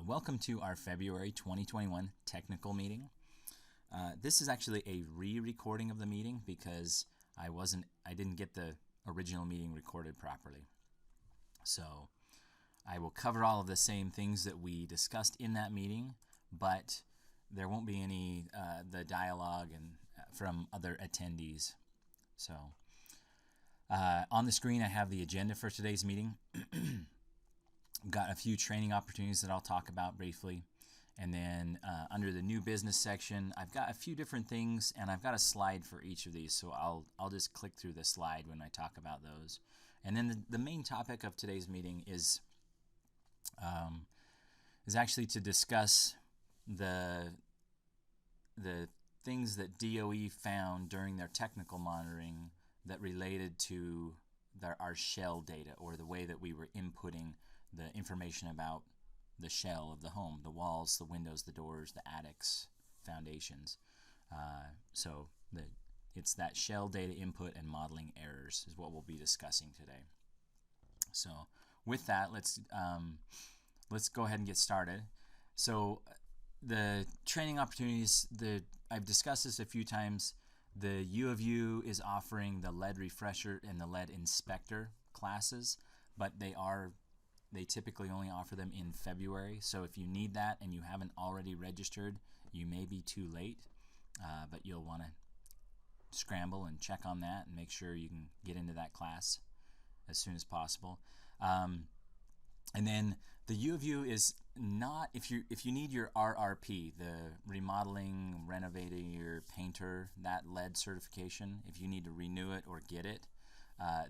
Welcome to our February 2021 technical meeting. This is actually a re-recording of the meeting because I didn't get the original meeting recorded properly. So I will cover all of the same things that we discussed in that meeting, but there won't be any the dialogue and from other attendees. So on the screen I have the agenda for today's meeting. Got a few training opportunities that I'll talk about briefly, and then under the new business section I've got a few different things, and I've got a slide for each of these, so I'll just click through the slide when I talk about those. And then the main topic of today's meeting is actually to discuss the things that DOE found during their technical monitoring that related to our shell data, or the way that we were inputting the information about the shell of the home, the walls, the windows, the doors, the attics, foundations. It's that shell data input and modeling errors is what we'll be discussing today. So with that, let's go ahead and get started. So the training opportunities, I've discussed this a few times. The U of U is offering the lead refresher and the lead inspector classes, but they typically only offer them in February. So if you need that and you haven't already registered, you may be too late, but you'll want to scramble and check on that and make sure you can get into that class as soon as possible. And then the U of U is not, if you need your RRP, the remodeling, renovating your painter, that lead certification, if you need to renew it or get it,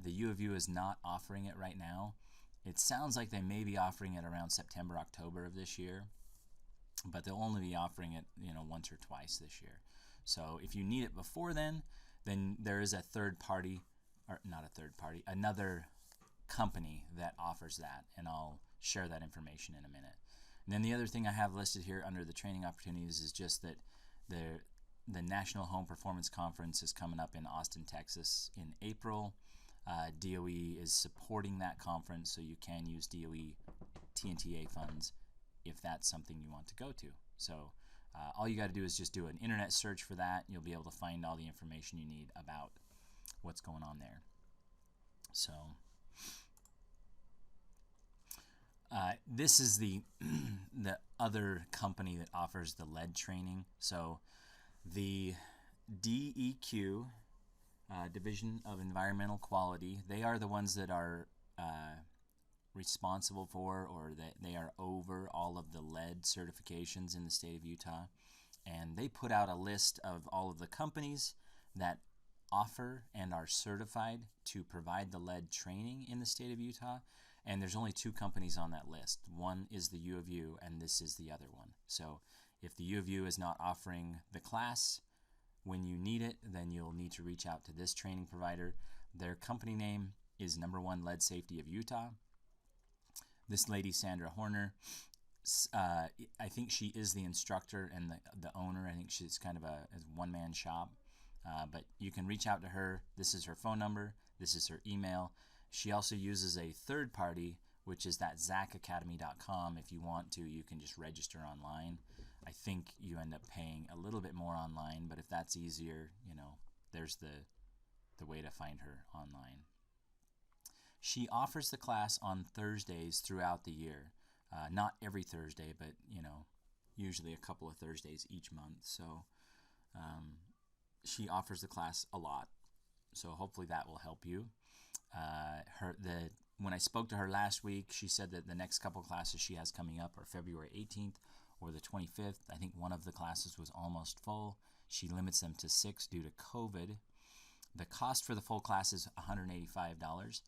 the U of U is not offering it right now. It sounds like they may be offering it around September, October of this year, but they'll only be offering it, once or twice this year. So if you need it before then there is another company that offers that, and I'll share that information in a minute. And then the other thing I have listed here under the training opportunities is just that the National Home Performance Conference is coming up in Austin, Texas in April. DOE is supporting that conference, so you can use DOE TNTA funds if that's something you want to go to. So all you got to do is just do an internet search for that. You'll be able to find all the information you need about what's going on there. So this is the other company that offers the lead training. So the DEQ, Division of Environmental Quality, they are the ones that are responsible for, or that they are over all of the lead certifications in the state of Utah. And they put out a list of all of the companies that offer and are certified to provide the lead training in the state of Utah. And there's only two companies on that list. One is the U of U, and this is the other one. So if the U of U is not offering the class when you need it, then you'll need to reach out to this training provider. Their company name is Number One Lead Safety of Utah. This lady, Sandra Horner, I think she is the instructor and the owner. I think she's kind of a one-man shop. But you can reach out to her. This is her phone number. This is her email. She also uses a third party, which is that zacacademy.com. If you want to, you can just register online. I think you end up paying a little bit more online, but if that's easier, there's the way to find her online. She offers the class on Thursdays throughout the year. Not every Thursday, but usually a couple of Thursdays each month. So she offers the class a lot. So hopefully that will help you. When I spoke to her last week, she said that the next couple classes she has coming up are February 18th or the 25th. I think one of the classes was almost full. She limits them to 6 due to COVID. The cost for the full class is $185.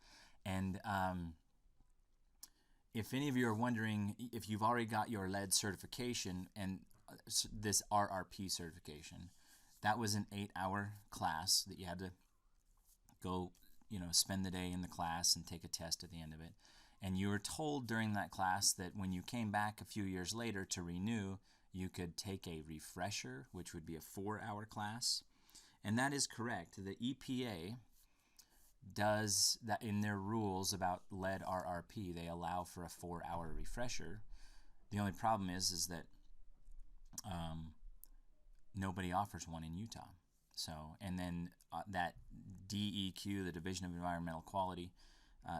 And if any of you are wondering if you've already got your lead certification and this RRP certification, that was an 8-hour class that you had to go spend the day in the class and take a test at the end of it. And you were told during that class that when you came back a few years later to renew, you could take a refresher, which would be a 4-hour class. And that is correct. The EPA does that in their rules about lead RRP. They allow for a 4-hour refresher. The only problem is that nobody offers one in Utah. So, and then that DEQ, the Division of Environmental Quality,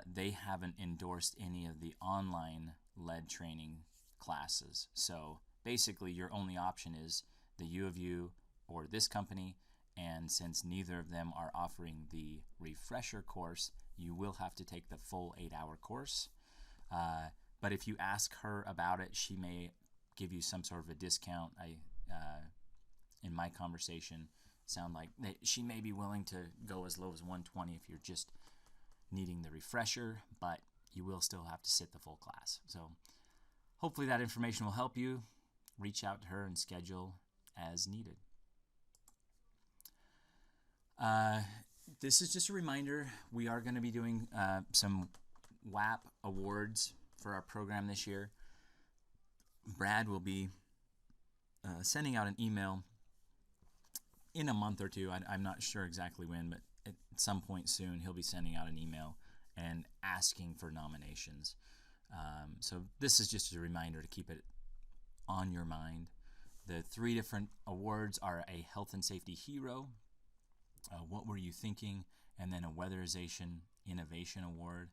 they haven't endorsed any of the online lead training classes. So basically your only option is the U of U or this company, and since neither of them are offering the refresher course, you will have to take the full 8-hour course. But if you ask her about it, she may give you some sort of a discount. In my conversation, sound like she may be willing to go as low as $120 if you're just needing the refresher, but you will still have to sit the full class. So hopefully that information will help you. Reach out to her and schedule as needed. This is just a reminder, we are going to be doing some WAP awards for our program this year. Brad will be sending out an email in a month or two. I'm not sure exactly when, but at some point soon he'll be sending out an email and asking for nominations. So this is just a reminder to keep it on your mind. The 3 different awards are a Health and Safety Hero, What Were You Thinking, and then a Weatherization Innovation Award.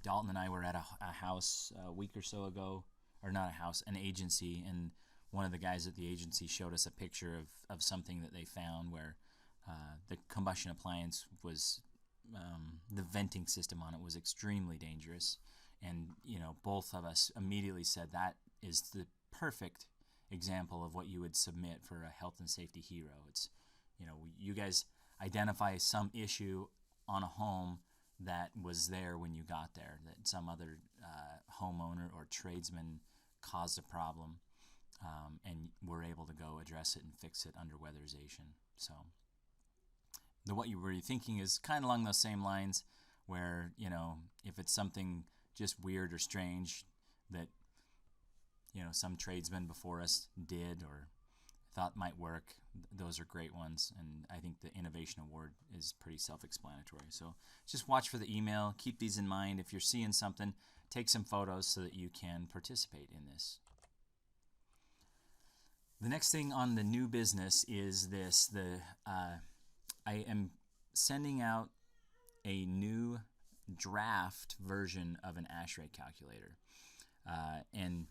Dalton and I were at a house a week or so ago, or not a house, an agency, and one of the guys at the agency showed us a picture of something that they found where the combustion appliance was, the venting system on it was extremely dangerous. And, both of us immediately said that is the perfect example of what you would submit for a health and safety hero. It's, you guys identify some issue on a home that was there when you got there, that some other homeowner or tradesman caused a problem, and we're able to go address it and fix it under weatherization. So what you were thinking is kind of along those same lines, where, if it's something just weird or strange that, some tradesmen before us did or thought might work, those are great ones. And I think the Innovation Award is pretty self-explanatory. So just watch for the email. Keep these in mind. If you're seeing something, take some photos so that you can participate in this. The next thing on the new business is this. I am sending out a new draft version of an ASHRAE calculator. And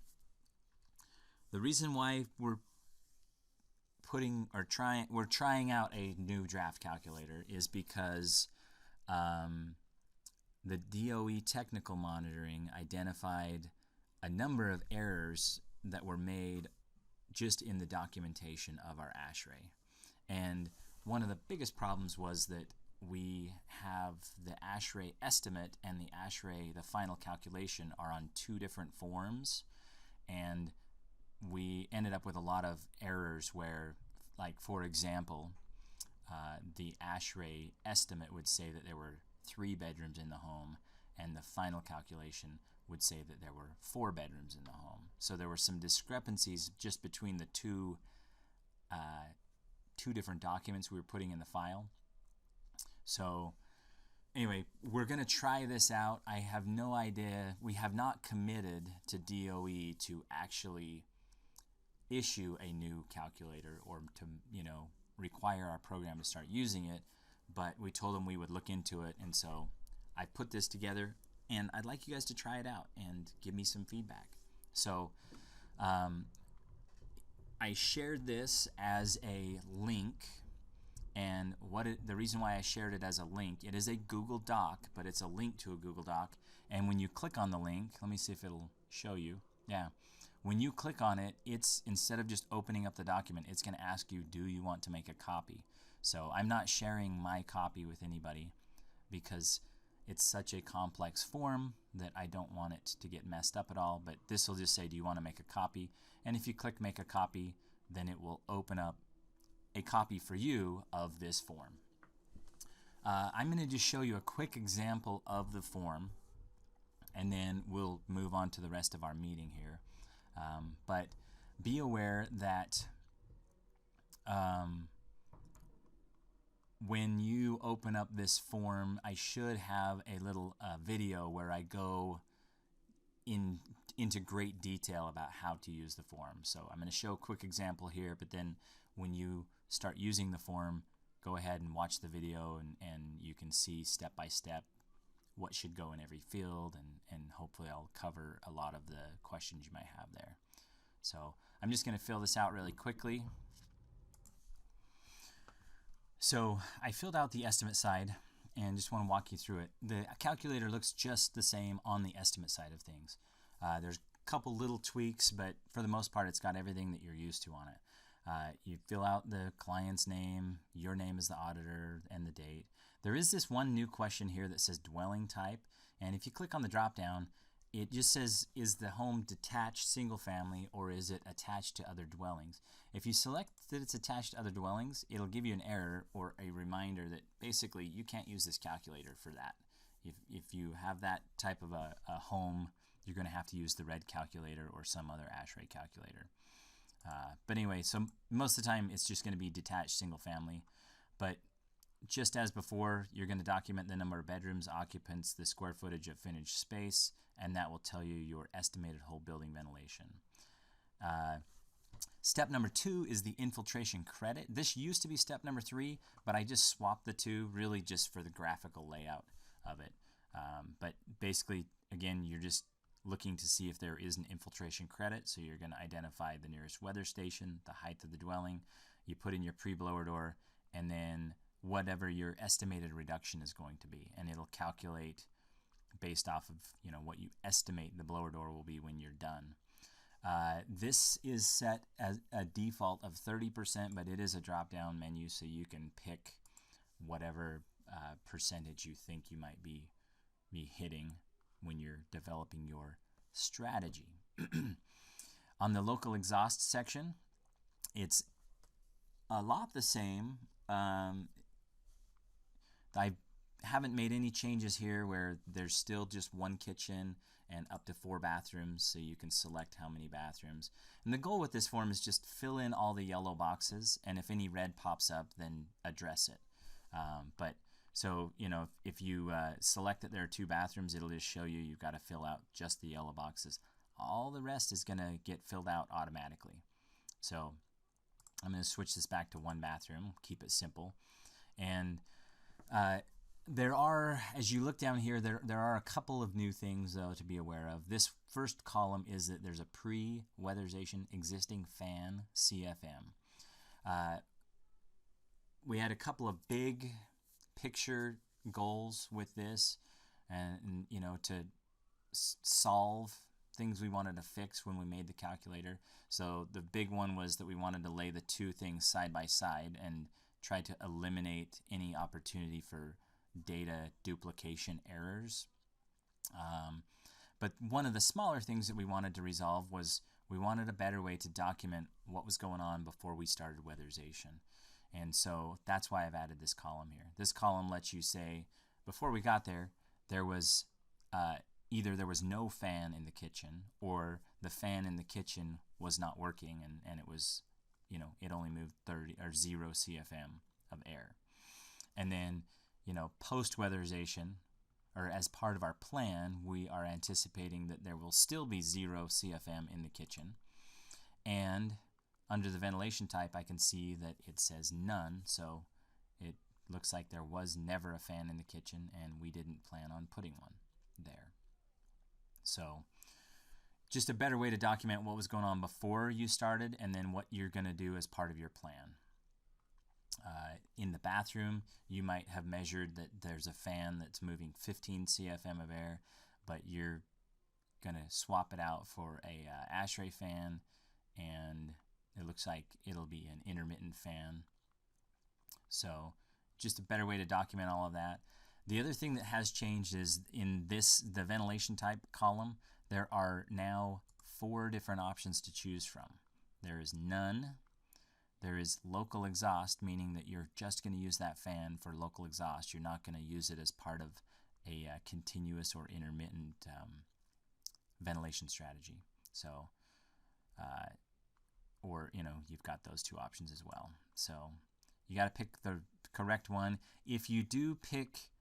the reason why we're trying out a new draft calculator is because the DOE Technical Monitoring identified a number of errors that were made just in the documentation of our ASHRAE. And one of the biggest problems was that we have the ASHRAE estimate and the ASHRAE, the final calculation, are on 2 different forms, and we ended up with a lot of errors where, like, for example, the ASHRAE estimate would say that there were 3 bedrooms in the home, and the final calculation would say that there were 4 bedrooms in the home. So there were some discrepancies just between the two different documents we were putting in the file. So anyway, we're going to try this out. I have no idea. We have not committed to DOE to actually issue a new calculator or to, require our program to start using it, but we told them we would look into it, and so I put this together, and I'd like you guys to try it out and give me some feedback. So I shared this as a link, and the reason why I shared it as a link, it is a Google Doc, but it's a link to a Google Doc, and when you click on the link, let me see if it'll show you. Yeah. When you click on it, it's, instead of just opening up the document, it's going to ask you, do you want to make a copy? So I'm not sharing my copy with anybody because it's such a complex form that I don't want it to get messed up at all. But this will just say, do you want to make a copy? And if you click make a copy, then it will open up a copy for you of this form. I'm going to just show you a quick example of the form, and then we'll move on to the rest of our meeting here. But be aware that when you open up this form, I should have a little video where I go into great detail about how to use the form. So I'm going to show a quick example here, but then when you start using the form, go ahead and watch the video, and you can see step by step what should go in every field, and hopefully I'll cover a lot of the questions you might have there. So I'm just going to fill this out really quickly. So I filled out the estimate side and just want to walk you through it. The calculator looks just the same on the estimate side of things. There's a couple little tweaks, but for the most part it's got everything that you're used to on it. You fill out the client's name, your name as the auditor, and the date. There is this one new question here that says dwelling type, and if you click on the drop down, it just says, is the home detached, single family, or is it attached to other dwellings? If you select that it's attached to other dwellings, it'll give you an error or a reminder that basically you can't use this calculator for that. If you have that type of a home, you're going to have to use the red calculator or some other ASHRAE calculator. But anyway, so most of the time it's just going to be detached, single family. But just as before, you're going to document the number of bedrooms, occupants, the square footage of finished space, and that will tell you your estimated whole building ventilation. Step number 2 is the infiltration credit. This used to be step number 3, but I just swapped the two really just for the graphical layout of it. But basically, again, you're just looking to see if there is an infiltration credit. So you're going to identify the nearest weather station, the height of the dwelling. You put in your pre-blower door, and then whatever your estimated reduction is going to be, and it'll calculate based off of what you estimate the blower door will be when you're done. This is set as a default of 30%, but it is a drop-down menu, so you can pick whatever percentage you think you might be hitting when you're developing your strategy. On the local exhaust section, it's a lot the same. I haven't made any changes here where there's still just one kitchen and up to 4 bathrooms, so you can select how many bathrooms. And the goal with this form is just fill in all the yellow boxes, and if any red pops up, then address it. So if you select that there are 2 bathrooms, it'll just show you've got to fill out just the yellow boxes. All the rest is going to get filled out automatically. So I'm going to switch this back to 1 bathroom, keep it simple. And there are, as you look down here, there are a couple of new things though to be aware of. This first column is that there's a pre-weatherization existing fan CFM. We had a couple of big picture goals with this, and to solve things we wanted to fix when we made the calculator. So the big one was that we wanted to lay the 2 things side by side and try to eliminate any opportunity for data duplication errors. But one of the smaller things that we wanted to resolve was we wanted a better way to document what was going on before we started weatherization. And so that's why I've added this column here. This column lets you say, before we got there, there was either there was no fan in the kitchen, or the fan in the kitchen was not working, and it was, it only moved 30 or 0 CFM of air. And then, post-weatherization, or as part of our plan, we are anticipating that there will still be 0 CFM in the kitchen. And under the ventilation type, I can see that it says none, so it looks like there was never a fan in the kitchen, and we didn't plan on putting one there. So just a better way to document what was going on before you started, and then what you're going to do as part of your plan. In the bathroom, you might have measured that there's a fan that's moving 15 CFM of air, but you're going to swap it out for a ASHRAE fan, and it looks like it'll be an intermittent fan. So just a better way to document all of that. The other thing that has changed is in the ventilation type column, there are now 4 different options to choose from. There is none. There is local exhaust, meaning that you're just going to use that fan for local exhaust. You're not going to use it as part of a continuous or intermittent ventilation strategy. So, you've got those 2 options as well. So you got to pick the correct one. If you do pick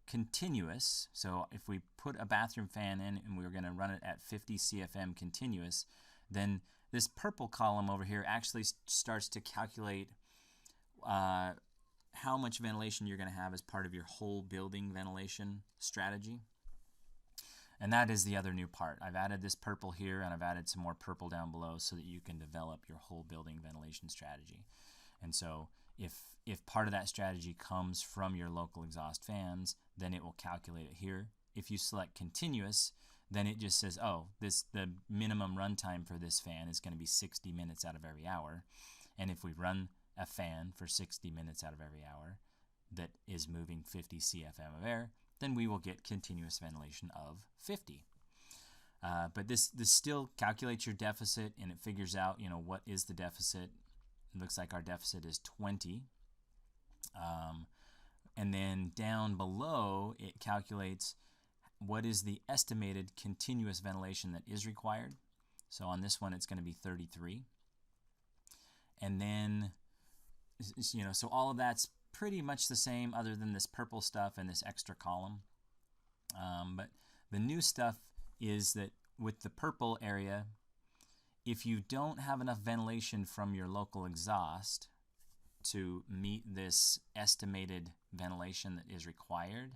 continuous, so if we put a bathroom fan in and we were going to run it at 50 CFM continuous, then this purple column over here actually starts to calculate how much ventilation you're going to have as part of your whole building ventilation strategy. And that is the other new part. I've added this purple here, and I've added some more purple down below so that you can develop your whole building ventilation strategy. And so if part of that strategy comes from your local exhaust fans, then it will calculate it here. If you select continuous, then it just says, oh, the minimum runtime for this fan is going to be 60 minutes out of every hour. And if we run a fan for 60 minutes out of every hour that is moving 50 CFM of air, then we will get continuous ventilation of 50. But this still calculates your deficit, and it figures out, what is the deficit. It looks like our deficit is 20. And then down below, it calculates what is the estimated continuous ventilation that is required. So on this one, it's going to be 33. And then, so all of that's pretty much the same other than this purple stuff and this extra column. But the new stuff is that with the purple area, if you don't have enough ventilation from your local exhaust to meet this estimated ventilation that is required,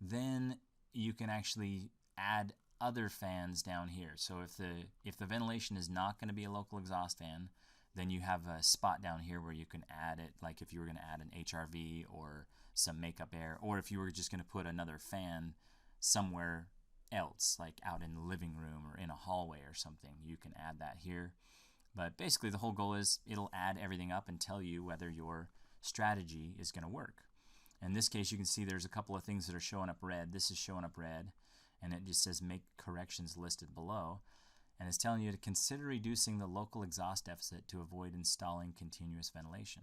then you can actually add other fans down here. So if the ventilation is not going to be a local exhaust fan, then you have a spot down here where you can add it, like if you were going to add an HRV or some makeup air, or if you were just going to put another fan somewhere else, like out in the living room or in a hallway or something, you can add that here. But basically the whole goal is it'll add everything up and tell you whether your strategy is going to work. In this case, you can see there's a couple of things that are showing up red. This is showing up red, and it just says make corrections listed below. And it's telling you to consider reducing the local exhaust deficit to avoid installing continuous ventilation.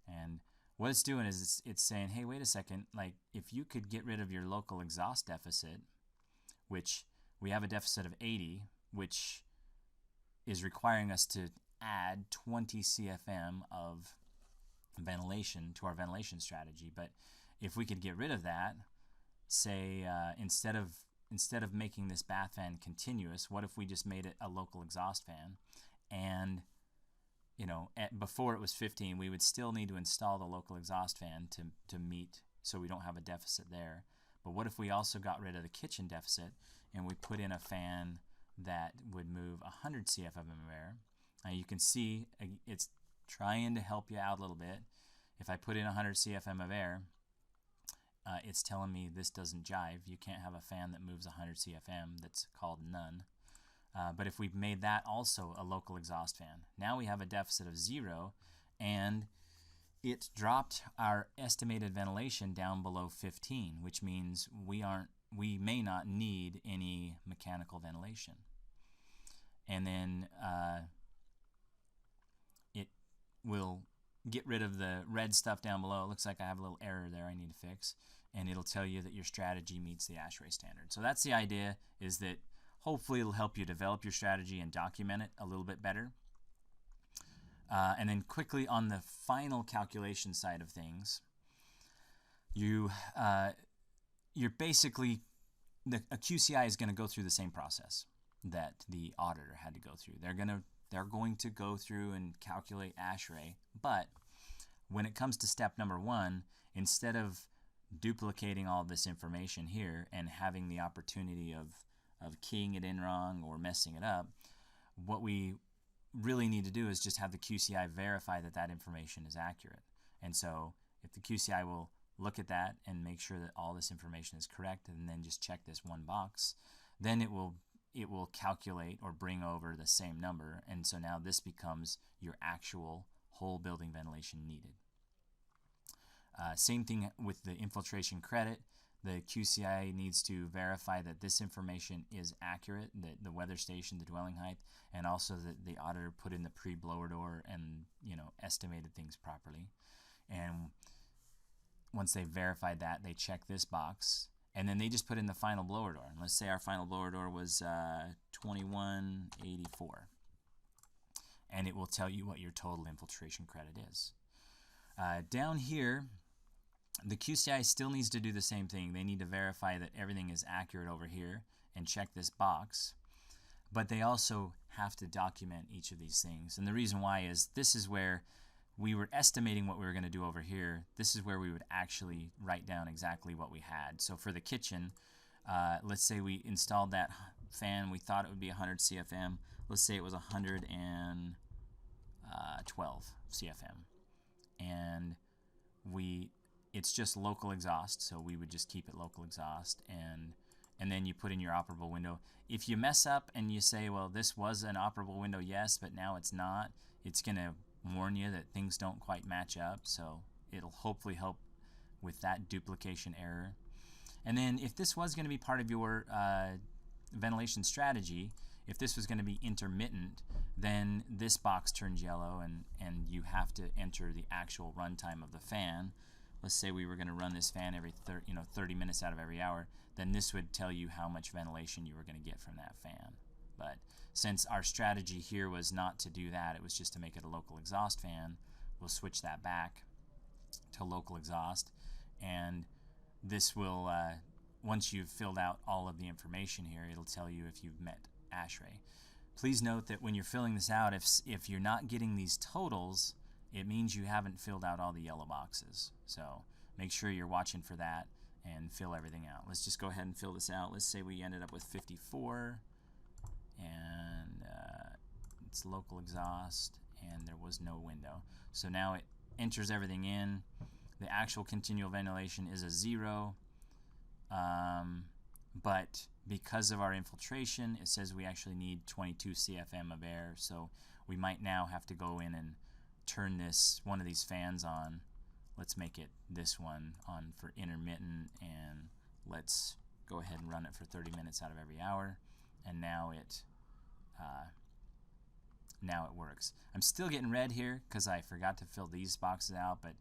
And what it's doing is it's saying, hey, wait a second, like if you could get rid of your local exhaust deficit, which we have a deficit of 80, which is requiring us to add 20 CFM of ventilation to our ventilation strategy. But if we could get rid of that, say instead of making this bath fan continuous, what if we just made it a local exhaust fan? And before it was 15, we would still need to install the local exhaust fan to meet, so we don't have a deficit there. But what if we also got rid of the kitchen deficit and we put in a fan that would move 100 CFM of air? Now you can see it's trying to help you out a little bit. If I put in 100 CFM of air, it's telling me this doesn't jive. You can't have a fan that moves 100 CFM. That's called none. But if we've made that also a local exhaust fan, now we have a deficit of 0, and it dropped our estimated ventilation down below 15, which means we may not need any mechanical ventilation. And then it will get rid of the red stuff down below. It looks like I have a little error there I need to fix, and it'll tell you that your strategy meets the ASHRAE standard. So that's the idea, is that hopefully it'll help you develop your strategy and document it a little bit better. And then quickly on the final calculation side of things, you're basically, a QCI is going to go through the same process that the auditor had to go through. They're going to go through and calculate ASHRAE, but when it comes to step number 1, instead of duplicating all this information here and having the opportunity of keying it in wrong or messing it up, what we really need to do is just have the QCI verify that that information is accurate. And so if the QCI will look at that and make sure that all this information is correct, and then just check this one box, then it will calculate or bring over the same number, and so now this becomes your actual whole building ventilation needed. Same thing with the infiltration credit. The QCI needs to verify that this information is accurate, that the weather station, the dwelling height, and also that the auditor put in the pre-blower door and estimated things properly. And once they verified that, they check this box, and then they just put in the final blower door. And let's say our final blower door was 2184, and it will tell you what your total infiltration credit is. Down here, The QCI still needs to do the same thing. They need to verify that everything is accurate over here and check this box. But they also have to document each of these things. And the reason why is this is where we were estimating what we were going to do over here. This is where we would actually write down exactly what we had. So for the kitchen, let's say we installed that fan. We thought it would be 100 CFM. Let's say it was 112 CFM. And it's just local exhaust, so we would just keep it local exhaust, and then you put in your operable window. If you mess up and you say, well, this was an operable window, yes, but now it's not, it's going to warn you that things don't quite match up, so it'll hopefully help with that duplication error. And then if this was going to be part of your ventilation strategy, if this was going to be intermittent, then this box turns yellow, and you have to enter the actual runtime of the fan. Let's say we were going to run this fan every 30 minutes out of every hour, then this would tell you how much ventilation you were going to get from that fan. But since our strategy here was not to do that, it was just to make it a local exhaust fan, we'll switch that back to local exhaust, and this will, once you've filled out all of the information here, it'll tell you if you've met ASHRAE. Please note that when you're filling this out, if you're not getting these totals, it means you haven't filled out all the yellow boxes. So make sure you're watching for that and fill everything out. Let's just go ahead and fill this out. Let's say we ended up with 54, and it's local exhaust, and there was no window. So now it enters everything in. The actual continual ventilation is a 0, but because of our infiltration, it says we actually need 22 CFM of air, so we might now have to go in and turn one of these fans on. Let's make it this one on for intermittent, and let's go ahead and run it for 30 minutes out of every hour, and now it works. I'm still getting red here because I forgot to fill these boxes out, but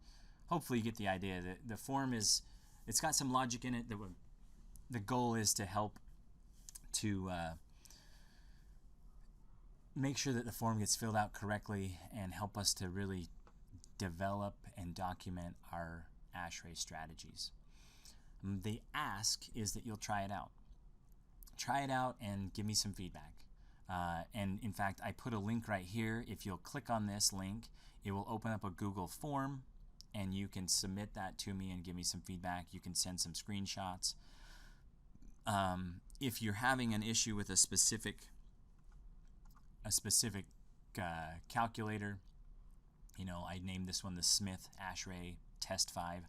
hopefully you get the idea that the form it's got some logic in it. The goal is to help to make sure that the form gets filled out correctly and help us to really develop and document our ASHRAE strategies. The ask is that you'll try it out. Try it out and give me some feedback. And in fact, I put a link right here. If you'll click on this link, it will open up a Google form, and you can submit that to me and give me some feedback. You can send some screenshots. If you're having an issue with a specific calculator, I named this one the Smith ASHRAE Test 5.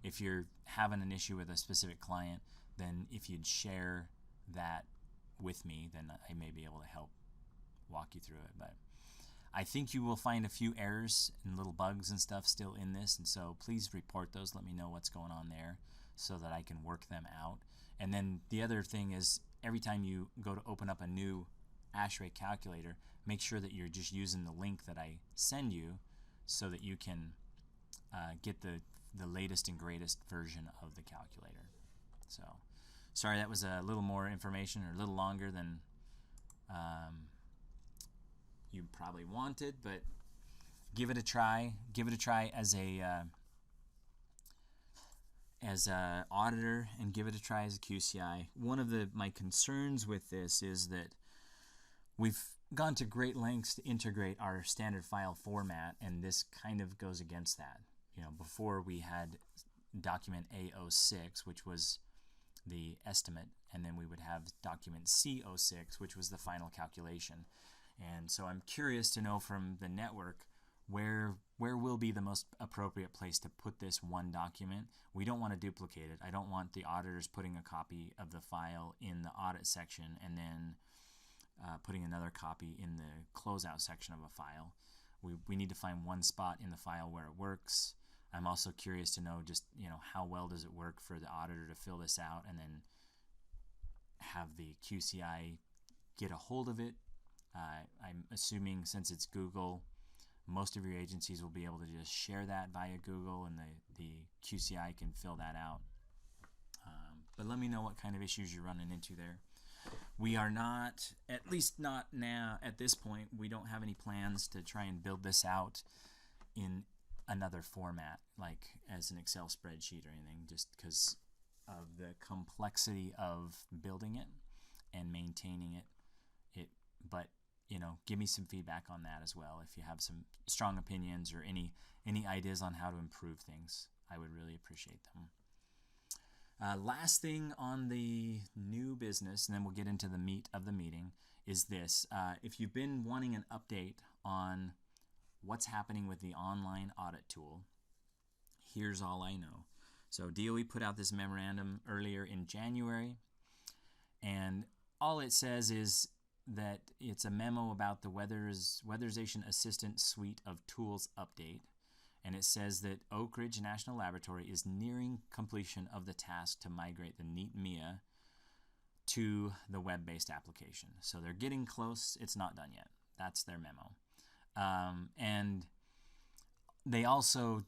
If you're having an issue with a specific client, then if you'd share that with me, then I may be able to help walk you through it. But I think you will find a few errors and little bugs and stuff still in this, and so please report those. Let me know what's going on there so that I can work them out. And then the other thing is, every time you go to open up a new ASHRAE calculator, make sure that you're just using the link that I send you so that you can get the latest and greatest version of the calculator. So sorry that was a little more information, or a little longer than you probably wanted, but give it a try. Give it a try as a auditor, and give it a try as a QCI. One of my concerns with this is that we've gone to great lengths to integrate our standard file format, and this kind of goes against that. Before we had document A06, which was the estimate, and then we would have document C06, which was the final calculation. And so I'm curious to know from the network where will be the most appropriate place to put this one document. We don't want to duplicate it. I don't want the auditors putting a copy of the file in the audit section and then putting another copy in the closeout section of a file. We need to find one spot in the file where it works. I'm also curious to know just how well does it work for the auditor to fill this out and then have the QCI get a hold of it. I'm assuming since it's Google, most of your agencies will be able to just share that via Google, and the QCI can fill that out. But let me know what kind of issues you're running into there. We are not, at least not now at this point, we don't have any plans to try and build this out in another format, like as an Excel spreadsheet or anything, just because of the complexity of building it and maintaining it. But give me some feedback on that as well. If you have some strong opinions or any ideas on how to improve things, I would really appreciate them. Last thing on the new business, and then we'll get into the meat of the meeting, is this. If you've been wanting an update on what's happening with the online audit tool, here's all I know. So DOE put out this memorandum earlier in January, and all it says is that it's a memo about the Weatherization Assistant Suite of Tools update, and it says that Oak Ridge National Laboratory is nearing completion of the task to migrate the NEAT MIA to the web-based application. So they're getting close. It's not done yet. That's their memo. And they also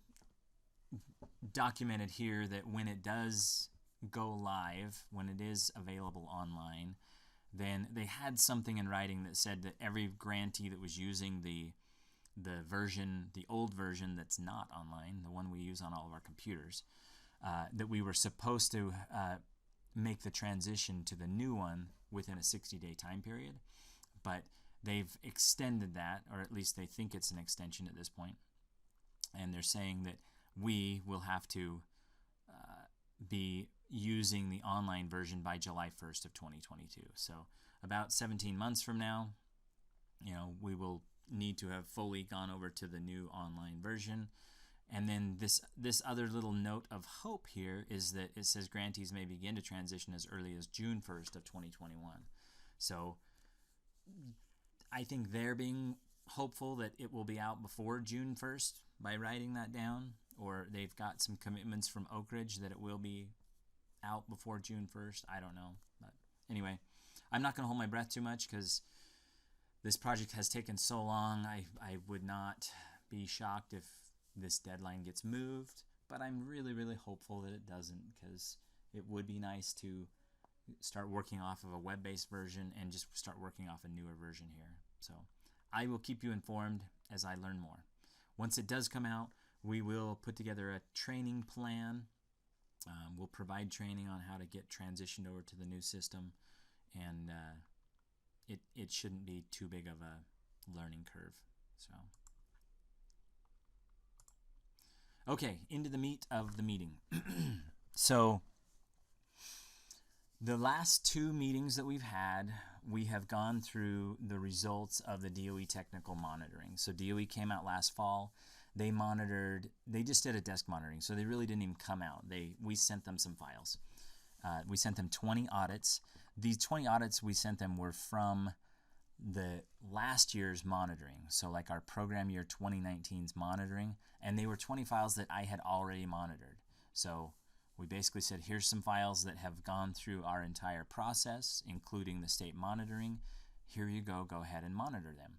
documented here that when it does go live, when it is available online, then they had something in writing that said that every grantee that was using the old version that's not online, the one we use on all of our computers, that we were supposed to make the transition to the new one within a 60-day time period. But they've extended that, or at least they think it's an extension at this point. And they're saying that we will have to be using the online version by July 1st of 2022. So about 17 months from now, we will need to have fully gone over to the new online version. And then this other little note of hope here is that it says grantees may begin to transition as early as June 1st of 2021. So I think they're being hopeful that it will be out before June 1st by writing that down, or they've got some commitments from Oak Ridge that it will be out before June 1st. I don't know. But anyway, I'm not going to hold my breath too much because this project has taken so long. I would not be shocked if this deadline gets moved, but I'm really, really hopeful that it doesn't, because it would be nice to start working off of a web-based version and just start working off a newer version here. So I will keep you informed as I learn more. Once it does come out, we will put together a training plan. We'll provide training on how to get transitioned over to the new system, and it shouldn't be too big of a learning curve. So, okay, into the meat of the meeting. So, the last two meetings that we've had, we have gone through the results of the DOE technical monitoring. So DOE came out last fall. They just did a desk monitoring, so they really didn't even come out. We sent them some files. We sent them 20 audits. These 20 audits we sent them were from the last year's monitoring, so like our program year 2019's monitoring, and they were 20 files that I had already monitored. So we basically said, here's some files that have gone through our entire process, including the state monitoring. Here you go ahead and monitor them.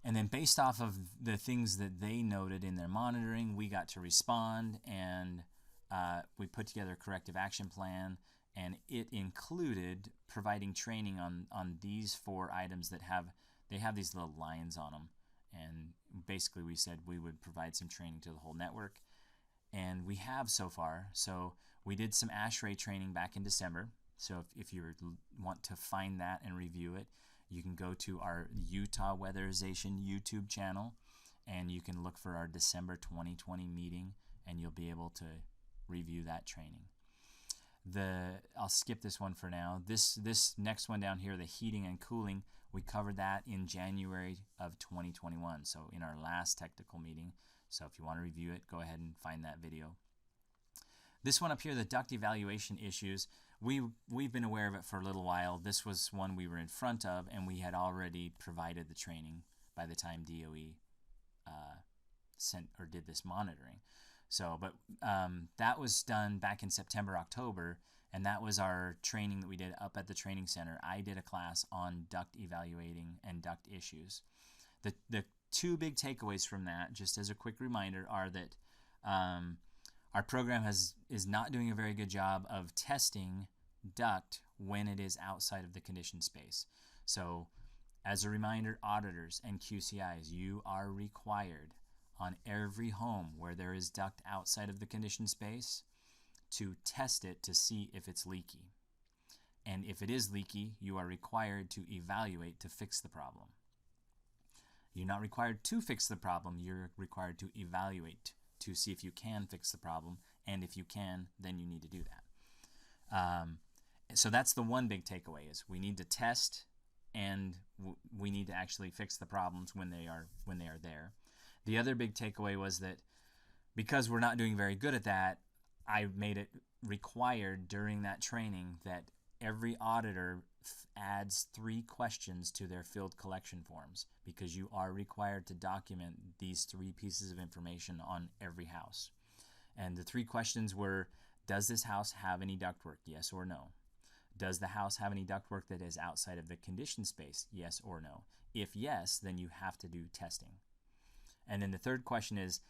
And then based off of the things that they noted in their monitoring, we got to respond, and we put together a corrective action plan, and it included providing training on these 4 items that have these little lines on them. And basically we said we would provide some training to the whole network, and we have so far. So we did some ASHRAE training back in December. So if you want to find that and review it, you can go to our Utah Weatherization YouTube channel, and you can look for our December 2020 meeting, and you'll be able to review that training. I'll skip this one for now. This next one down here, the heating and cooling, we covered that in January of 2021, so in our last technical meeting. So if you want to review it, go ahead and find that video. This one up here, the duct evaluation issues, we've been aware of it for a little while. This was one we were in front of, and we had already provided the training by the time DOE sent or did this monitoring. So, but that was done back in September, October, and that was our training that we did up at the training center. I did a class on duct evaluating and duct issues. The 2 big takeaways from that, just as a quick reminder, are that our program is not doing a very good job of testing duct when it is outside of the conditioned space. So As a reminder, auditors and QCIs, you are required on every home where there is duct outside of the conditioned space to test it to see if it's leaky. And if it is leaky, you are required to evaluate to fix the problem. You're not required to fix the problem, you're required to evaluate to see if you can fix the problem, and if you can, then you need to do that. So that's the one big takeaway, is we need to test, and we need to actually fix the problems when they are there. The other big takeaway was that because we're not doing very good at that, I made it required during that training that every auditor adds 3 questions to their field collection forms, because you are required to document these 3 pieces of information on every house. And the 3 questions were, does this house have any ductwork? Yes or no. Does the house have any ductwork that is outside of the conditioned space? Yes or no. If yes, then you have to do testing. And then the third question is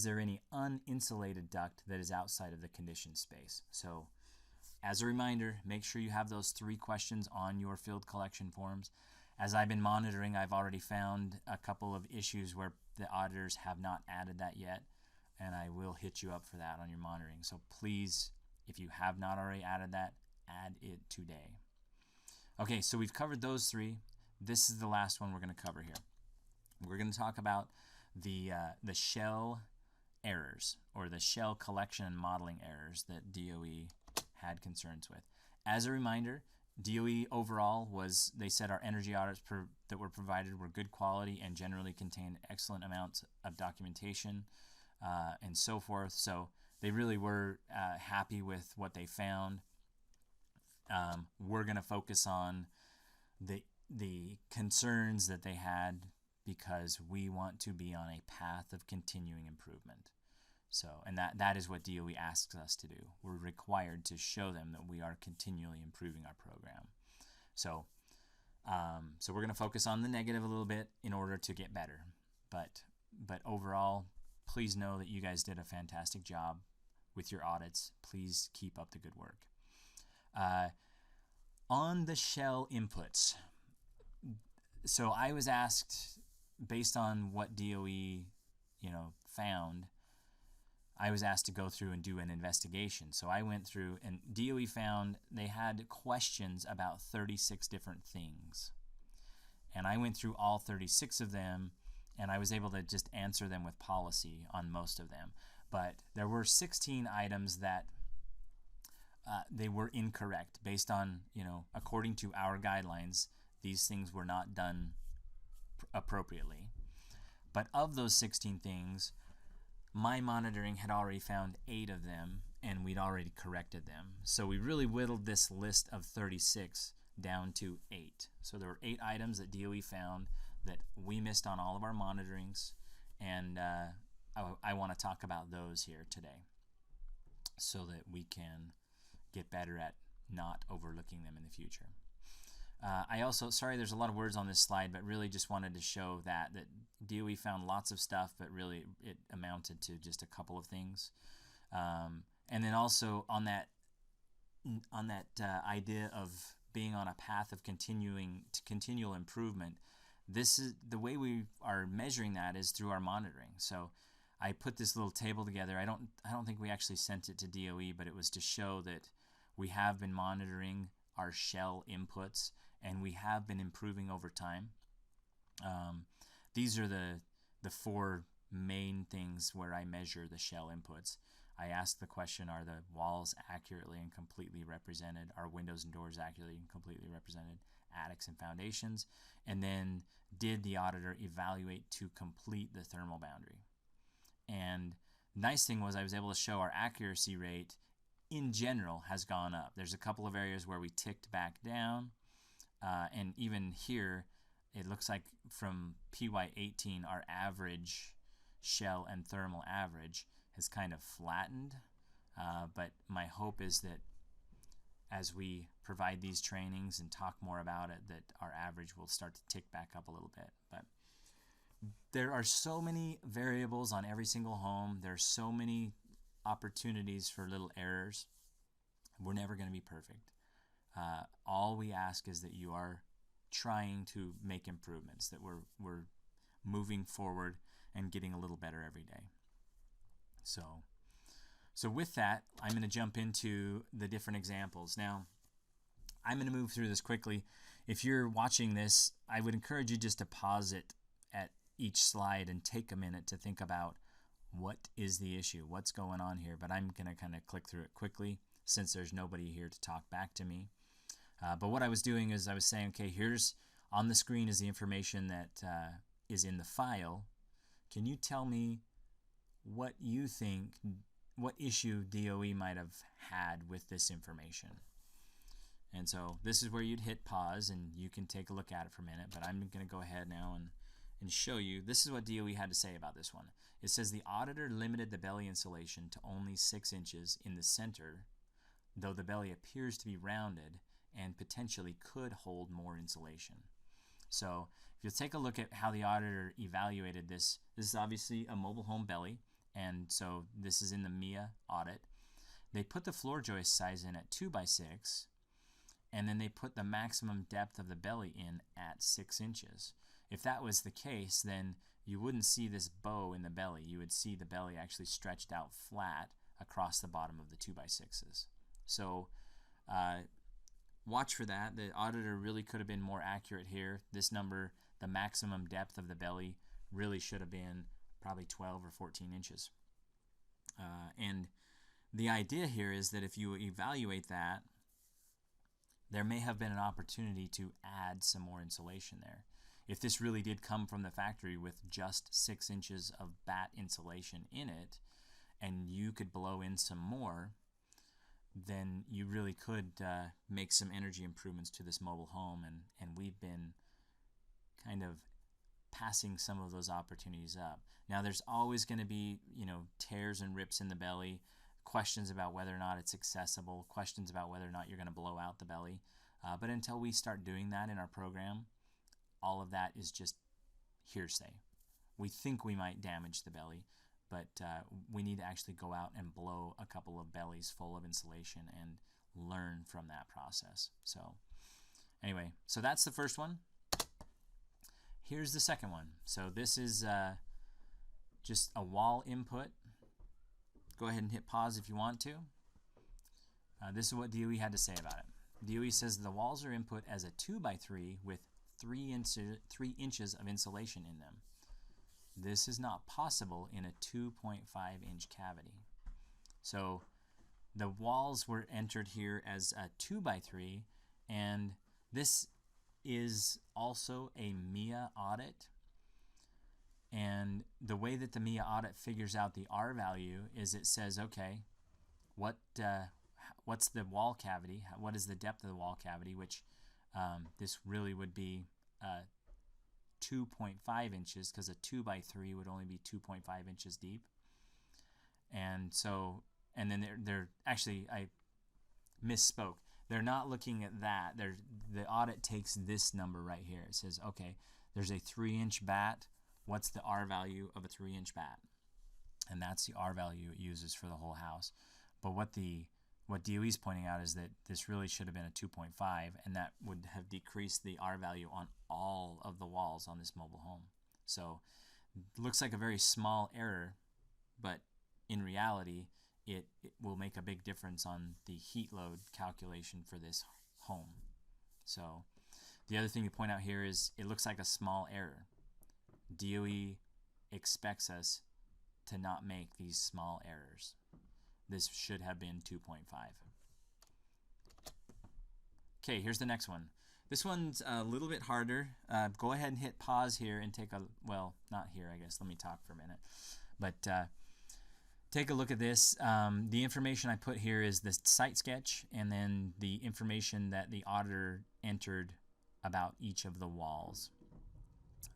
there any uninsulated duct that is outside of the conditioned space? So as a reminder, make sure you have those 3 questions on your field collection forms. As I've been monitoring, I've already found a couple of issues where the auditors have not added that yet, and I will hit you up for that on your monitoring. So please, if you have not already added that, add it today. Okay, so we've covered those 3. This is the last one we're going to cover here. We're going to talk about the shell errors, or the shell collection and modeling errors that DOE had concerns with. As a reminder, DOE overall they said our energy audits that were provided were good quality and generally contained excellent amounts of documentation and so forth. So they really were happy with what they found. We're going to focus on the concerns that they had, because we want to be on a path of continuing improvement. So, and that is what DOE asks us to do. We're required to show them that we are continually improving our program. So, so we're going to focus on the negative a little bit in order to get better. But overall, please know that you guys did a fantastic job with your audits. Please keep up the good work. On the shell inputs, so I was asked, based on what DOE found, I was asked to go through and do an investigation. So I went through, and DOE found they had questions about 36 different things. And I went through all 36 of them, and I was able to just answer them with policy on most of them. But there were 16 items that they were incorrect based on, according to our guidelines, these things were not done appropriately. But of those 16 things, my monitoring had already found 8 of them, and we'd already corrected them. So we really whittled this list of 36 down to 8. So there were 8 items that DOE found that we missed on all of our monitorings, and I want to talk about those here today so that we can get better at not overlooking them in the future. I also, sorry there's a lot of words on this slide, but really just wanted to show that DOE found lots of stuff, but really it amounted to just a couple of things. And then also on that idea of being on a path of continual improvement, this is the way we are measuring that is through our monitoring. So I put this little table together. I don't think we actually sent it to DOE, but it was to show that we have been monitoring our shell inputs, and we have been improving over time. These are the 4 main things where I measure the shell inputs. I ask the question, are the walls accurately and completely represented? Are windows and doors accurately and completely represented? Attics and foundations? And then, did the auditor evaluate to complete the thermal boundary? And nice thing was I was able to show our accuracy rate in general has gone up. There's a couple of areas where we ticked back down, and even here it looks like from PY18 our average shell and thermal average has kind of flattened, but my hope is that as we provide these trainings and talk more about it, that our average will start to tick back up a little bit. But there are so many variables on every single home. There's so many opportunities for little errors. We're never going to be perfect. All we ask is that you are trying to make improvements, that we're moving forward and getting a little better every day. So with that, I'm going to jump into the different examples. Now, I'm going to move through this quickly. If you're watching this, I would encourage you just to pause it at each slide and take a minute to think about what is the issue, what's going on here. But I'm going to kind of click through it quickly since there's nobody here to talk back to me. But what I was doing is I was saying, okay, here's on the screen is the information that is in the file. Can you tell me what you think, what issue DOE might have had with this information? And so this is where you'd hit pause and you can take a look at it for a minute, but I'm going to go ahead now and show you. This is what DOE had to say about this one. It says the auditor limited the belly insulation to only 6 inches in the center, though the belly appears to be rounded and potentially could hold more insulation. So if you take a look at how the auditor evaluated this, this is obviously a mobile home belly, and so this is in the MIA audit. They put the floor joist size in at 2x6, and then they put the maximum depth of the belly in at 6 inches. If that was the case, then you wouldn't see this bow in the belly. You would see the belly actually stretched out flat across the bottom of the 2x6s. So watch for that. The auditor really could have been more accurate here. This number, the maximum depth of the belly, really should have been probably 12 or 14 inches. And the idea here is that if you evaluate that, there may have been an opportunity to add some more insulation there. If this really did come from the factory with just 6 inches of batt insulation in it, and you could blow in some more, then you really could make some energy improvements to this mobile home, and we've been kind of passing some of those opportunities up. Now there's always going to be, tears and rips in the belly, questions about whether or not it's accessible, questions about whether or not you're going to blow out the belly. But until we start doing that in our program, all of that is just hearsay. We think we might damage the belly, but we need to actually go out and blow a couple of bellies full of insulation and learn from that process. So anyway, so that's the first one. Here's the second one. So this is just a wall input. Go ahead and hit pause if you want to. This is what DOE had to say about it. DOE says the walls are input as a 2x3 with 3 inches of insulation in them. This is not possible in a 2.5 inch cavity. So the walls were entered here as a 2x3, and this is also a MIA audit. And the way that the MIA audit figures out the R value is it says, okay, what's the wall cavity? What is the depth of the wall cavity? Which this really would be 2.5 inches, because a 2x3 would only be 2.5 inches deep. And so, and then they're actually, I misspoke. They're not looking at that. The audit takes this number right here. It says, okay, there's a 3-inch batt. What's the R value of a 3-inch batt? And that's the R value it uses for the whole house. But what DOE is pointing out is that this really should have been a 2.5, and that would have decreased the R value on all of the walls on this mobile home. So it looks like a very small error, but in reality, it will make a big difference on the heat load calculation for this home. So the other thing to point out here is it looks like a small error. DOE expects us to not make these small errors. This should have been 2.5. Okay, here's the next one. This one's a little bit harder. Go ahead and hit pause here and take a, well, not here, I guess. Let me talk for a minute. But take a look at this. The information I put here is the site sketch and then the information that the auditor entered about each of the walls.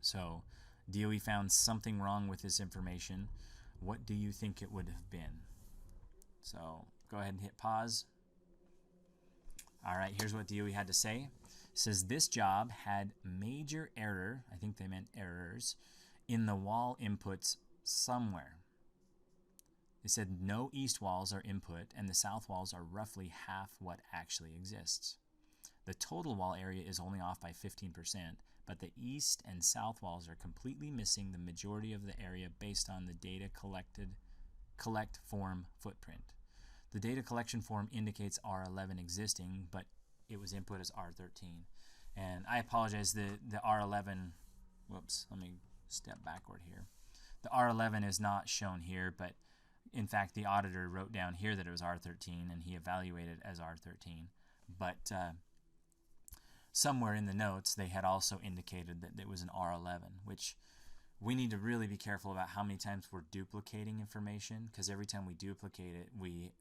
So DOE found something wrong with this information. What do you think it would have been? So go ahead and hit pause. All right, here's what DOE had to say. It says this job had major error, I think they meant errors, in the wall inputs somewhere. They said no east walls are input and the south walls are roughly half what actually exists. The total wall area is only off by 15%, but the east and south walls are completely missing the majority of the area based on the data collect form footprint. The data collection form indicates R11 existing, but it was input as R13. And I apologize, the R11, whoops, let me step backward here. The R11 is not shown here, but in fact the auditor wrote down here that it was R13 and he evaluated as R13. But somewhere in the notes they had also indicated that it was an R11, which we need to really be careful about how many times we're duplicating information, because every time we duplicate it, we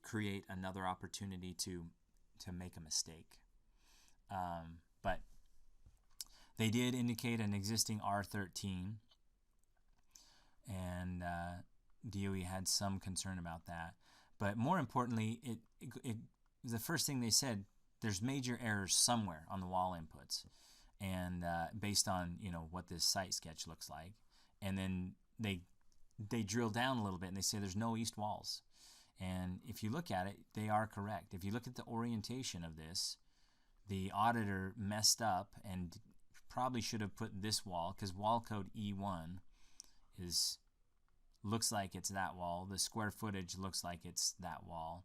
create another opportunity to make a mistake. But they did indicate an existing R13, and DOE had some concern about that. But more importantly, the first thing they said, there's major errors somewhere on the wall inputs, and based on what this site sketch looks like. And then they drill down a little bit and they say there's no east walls. And if you look at it, they are correct. If you look at the orientation of this, the auditor messed up and probably should have put this wall, because wall code E1 looks like it's that wall. The square footage looks like it's that wall,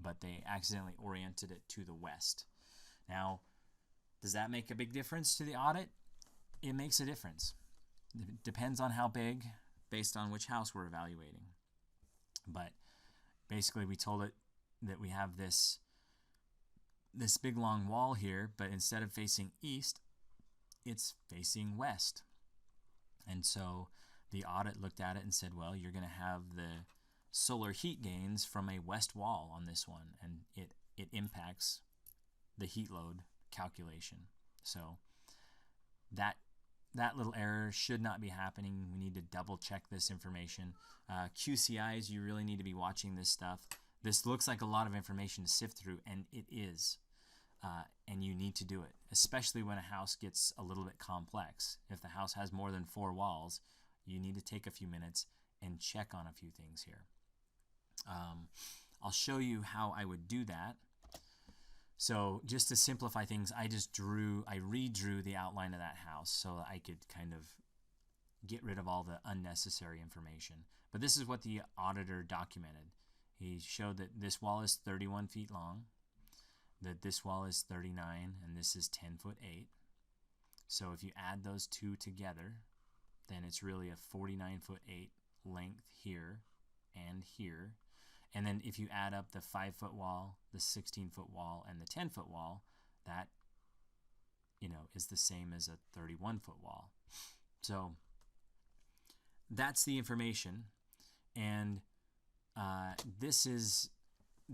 but they accidentally oriented it to the west. Now, does that make a big difference to the audit? It makes a difference. It depends on how big, based on which house we're evaluating. But basically we told it that we have this big long wall here, but instead of facing east, it's facing west. And so the audit looked at it and said, well, you're going to have the solar heat gains from a west wall on this one, and it impacts the heat load calculation. So that little error should not be happening. We need to double check this information. QCIs, you really need to be watching this stuff. This looks like a lot of information to sift through, and it is. And you need to do it, especially when a house gets a little bit complex. If the house has more than 4 walls, you need to take a few minutes and check on a few things here. I'll show you how I would do that. So just to simplify things, I redrew the outline of that house so that I could kind of get rid of all the unnecessary information. But this is what the auditor documented. He showed that this wall is 31 feet long, that this wall is 39, and this is 10 foot 8. So if you add those two together, then it's really a 49 foot 8 length here and here. And then if you add up the 5 foot wall, the 16 foot wall, and the 10 foot wall, that is the same as a 31 foot wall. So that's the information, and this is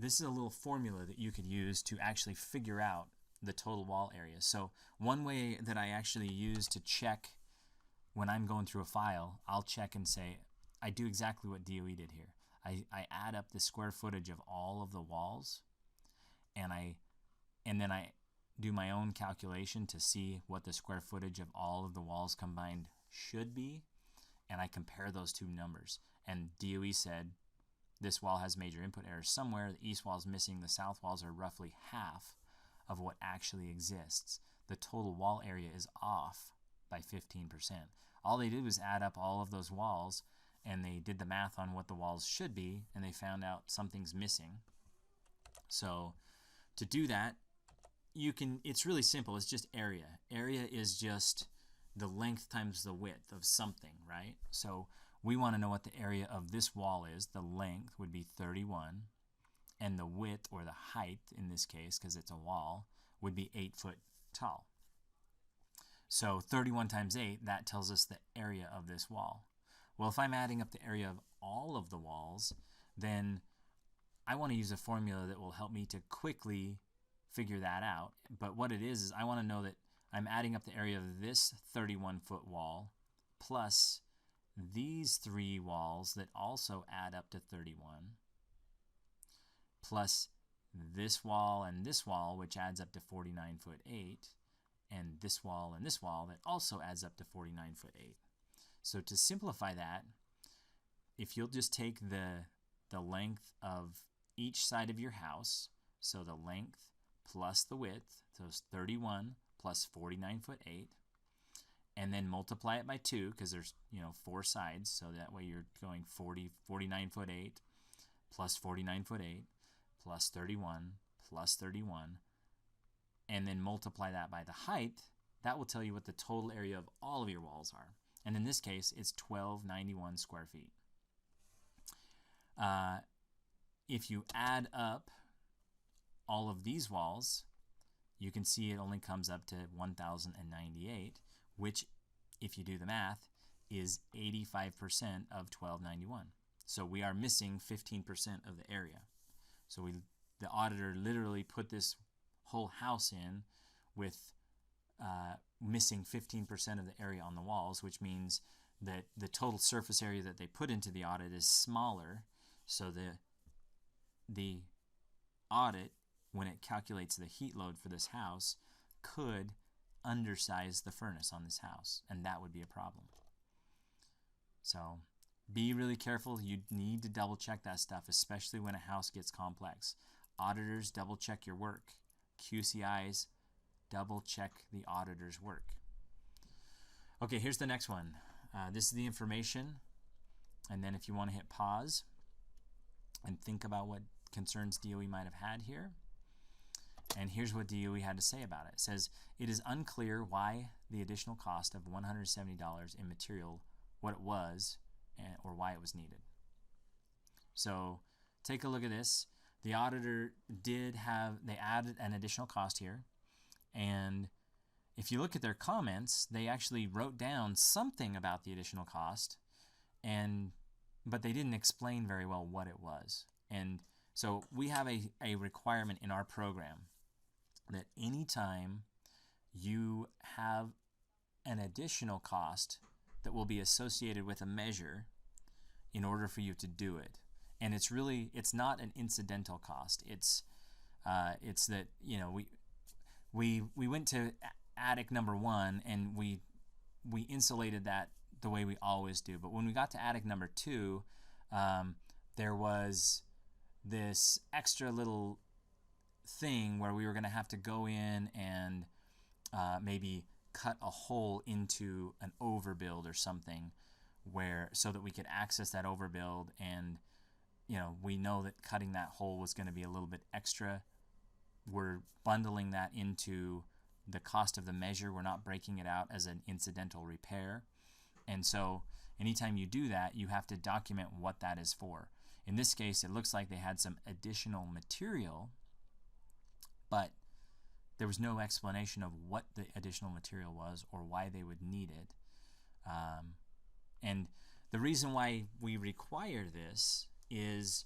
a little formula that you could use to actually figure out the total wall area. So one way that I actually use to check when I'm going through a file, I'll check and say, I do exactly what DOE did here. I add up the square footage of all of the walls, and then I do my own calculation to see what the square footage of all of the walls combined should be, and I compare those two numbers. And DOE said this wall has major input errors somewhere. The east wall is missing. The south walls are roughly half of what actually exists. The total wall area is off by 15%. All they did was add up all of those walls, and they did the math on what the walls should be, and they found out something's missing. So to do that, it's really simple. It's just area. Area is just the length times the width of something, right? So we want to know what the area of this wall is. The length would be 31, and the width, or the height in this case, because it's a wall, would be 8 foot tall. So 31 times 8, that tells us the area of this wall. Well, if I'm adding up the area of all of the walls, then I want to use a formula that will help me to quickly figure that out. But what it is I want to know that I'm adding up the area of this 31 foot wall plus these 3 walls that also add up to 31, plus this wall and this wall, which adds up to 49 foot 8, and this wall that also adds up to 49 foot 8. So to simplify that, if you'll just take the length of each side of your house, so the length plus the width, so it's 31 plus 49 foot 8, and then multiply it by 2 because there's 4 sides, so that way you're going 49 foot 8 plus 49 foot 8 plus 31 plus 31, and then multiply that by the height. That will tell you what the total area of all of your walls are. And in this case, it's 1291 square feet. If you add up all of these walls, you can see it only comes up to 1,098, which, if you do the math, is 85% of 1291. So we are missing 15% of the area. So the auditor literally put this whole house in with missing 15% of the area on the walls, which means that the total surface area that they put into the audit is smaller. So the audit, when it calculates the heat load for this house, could undersize the furnace on this house, and that would be a problem. So be really careful. You need to double check that stuff, especially when a house gets complex. Auditors, double check your work. QCIs, double check the auditor's work. Okay, here's the next one. This is the information, and then if you want to hit pause and think about what concerns DOE might have had here. And here's what DOE had to say about it. It says, it is unclear why the additional cost of $170 in material, what it was, or why it was needed. So take a look at this. The auditor they added an additional cost here. And if you look at their comments, they actually wrote down something about the additional cost, but they didn't explain very well what it was. And so we have a requirement in our program that anytime you have an additional cost that will be associated with a measure in order for you to do it. And it's not an incidental cost. It's that, we went to attic number 1 and we insulated that the way we always do. But when we got to attic number 2, there was this extra little thing where we were going to have to go in and maybe cut a hole into an overbuild or something, so that we could access that overbuild. And we know that cutting that hole was going to be a little bit extra. We're bundling that into the cost of the measure. We're not breaking it out as an incidental repair. And so anytime you do that, you have to document what that is for. In this case, it looks like they had some additional material, but there was no explanation of what the additional material was or why they would need it. And the reason why we require this is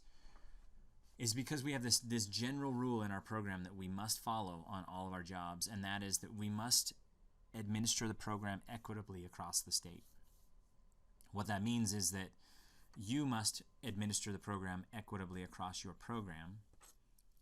because we have this general rule in our program that we must follow on all of our jobs, and that is that we must administer the program equitably across the state. What that means is that you must administer the program equitably across your program,